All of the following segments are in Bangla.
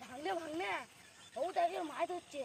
ভাঙলে ভাঙলে ও তাকে মাছ হচ্ছে।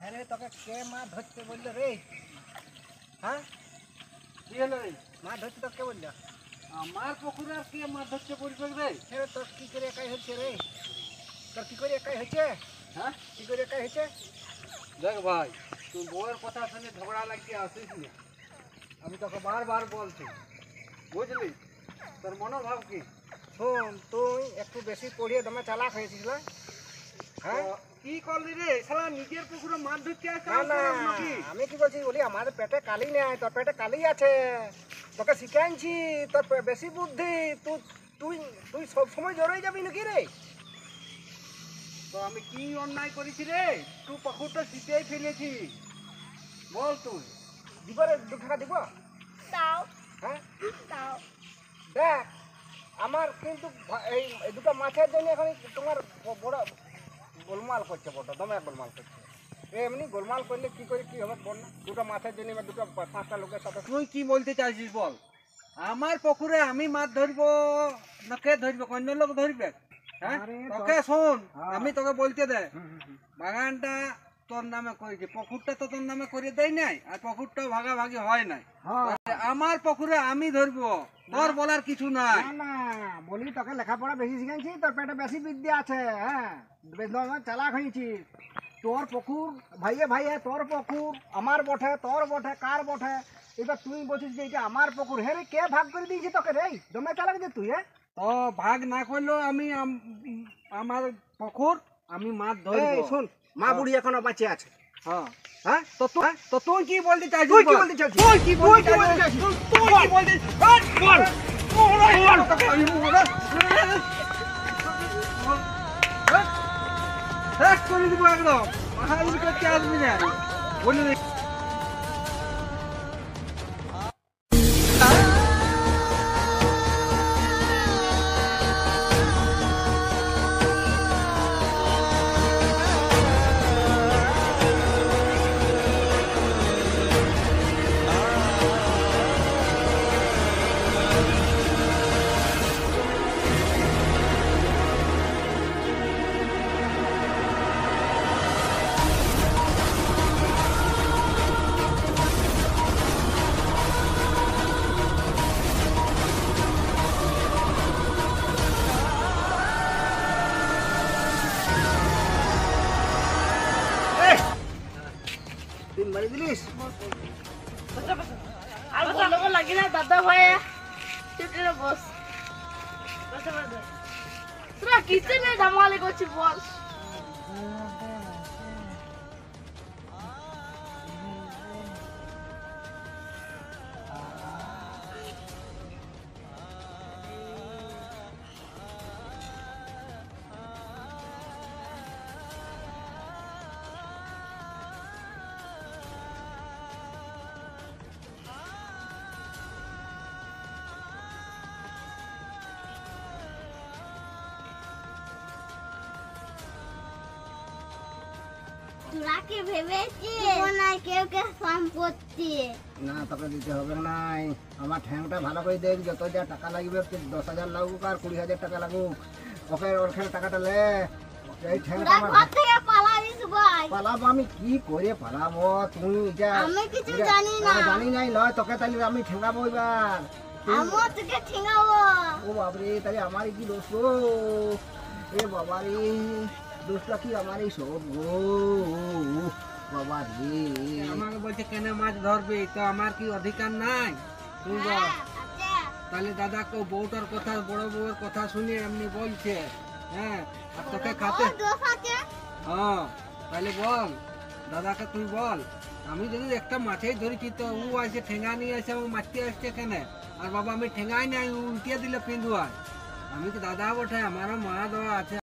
আরে তোকে কে মাছ ধরতে বললো রে? হ্যাঁ, কি হলো রে? মাছ ধরতে তোকে কে বললো? আমার পুকুরে আর কে মাছ ধরতে বলবে রে? হ্যাঁ, তোর কি করে একাই হচ্ছে রে? তোর কি করে একাই হচ্ছে? হ্যাঁ, কি করে একাই হচ্ছে? দেখ ভাই, তুই বউয়ের কথা শুনে ঝগড়া লাগিয়ে আসিস না। আমি তোকে বারবার বলছি, বুঝলি? তোর মনোভাব কি? শোন, তুই একটু বেশি পড়িয়ে দমে চালাক হয়েছিস না? হ্যাঁ, কি করলি রে? শালা নিজের পুকুরে মাছ ধরতে আসছিস নাকি? আমি কি বলছি বলি, আমার পেটে কালি নেই, তোর পেটে কালি আছে। তোকে শিখাইছি, তোর বেশি বুদ্ধি। তুই তুই সব সময় জড়াই যাবি নাকি রে? তো আমি কি অন্যায় করেছি রে? তুই পুকুরটা শীতেই ফেলেছি, বল তুই। দিব রে, 2 টাকা দিব? দাও। হ্যাঁ দাও। দেখ, আমার কিন্তু এই দুটো মাছের জন্য এখন তোমার বড় গোলমাল করছে, বড় দমে গোলমাল করছে। এমনি গোলমাল করলে কি করে কি হবে বল না? দুটো মাছের জন্য বা দুটো 5টা লোকের সাথে তুই কি বলতে চাইছিস বল? আমার পুকুরে আমি মাছ ধরবো না কে ধরবে? অন্য লোক ধরবে? হ্যাঁ, তোকে শোন, আমি তোকে বলতে দে, বাগানটা তোর নামে করেছি, পুকুরটা তো তোর নামে করে দেয় নাই, আর পুকুরটাও ভাগাভাগি হয় নাই। আমার পুকুরে আমি ধরবো, তোর বলার কিছু নাই। না বলি, তোকে লেখাপড়া বেশি শিখাইছি, তোর পেটে বেশি বিদ্যা আছে। হ্যাঁ, চালাক হয়েছিস। তোর পুকুর ভাইয়ে ভাইয়ে, তোর পুকুর আমার বটে, তোর বটে, কার বটে? এবার তুই বলছিস যে এটা আমার পুকুর। হ্যাঁ রে, কে ভাগ করে দিয়েছি তোকে রে? জমে চালাক যে তুই। তো ভাগ না করলেও আমি আমার পুকুর আমি মাছ ধরবো। শোন, মা বুড়ি এখনো বাঁচে আছে। হ্যাঁ হ্যাঁ, তো তুই কি বলতে চাইছিস? তুই কি বলতে চাইছিস? তুই কি বলতে চাইছিস? তুই কি বলতে বল বল তোকে আমি বলবো। শেষ করে দিব একদম। হালুর করতে আসবি না বলে। বসে বসে আর গন্ডগোল লাগি না দাদা ভাই চুপচাপ বস বসে বসে তোরা কিসে নিয়ে ঝামেলা করছিস বল তোরা কি ভেবেছিস না কেউ কে সম্পত্তি না তোকে দিতে হবে নাই আমার ঠ্যাংটা ভালো করে দেখ যত যা টাকা লাগবে 10,000 লাগুক আর 20,000 টাকা লাগুক ওকে ওর খেলে টাকাটা লে এই ঠ্যাংটা তোরা আমার ঘর থেকে পালাবি সবাই পালাবো আমি কি করে পালাবো তুমি এটা আমি কিছু জানি না। জানি নাই লয় তোকে তাহলে আমি ঠেঙ্গাবো এবার আমিও তোকে ঠেঙাবো ও বাবরে তাহলে আমারই কি দোষ গো এ বাবারে দোষটা কি আমারই সব গো বাবা রে আমাকে বলছে কেন মাছ ধরবে তো আমার কি অধিকার নাই তুই বল হ্যাঁ, আচ্ছা। তাহলে দাদাকে বউটার কথা বড় বউয়ের কথা শুনে এমনি বলছে হ্যাঁ আর তোকে খাতে ওর দোষ আছে। হ্যাঁ তাহলে বল দাদাকে তুই বল আমি যদি একটা মাছেই ধরেছি তো ও আসে ঠেঙ্গা নিয়ে আসে এবং মারতে আসছে কেন আর বাবা আমি ঠেঙ্গাই নাই উল্টিয়ে দিলে পিঁধুয়ায় আমি তো দাদা বটে আমারও মা দেওয়া আছে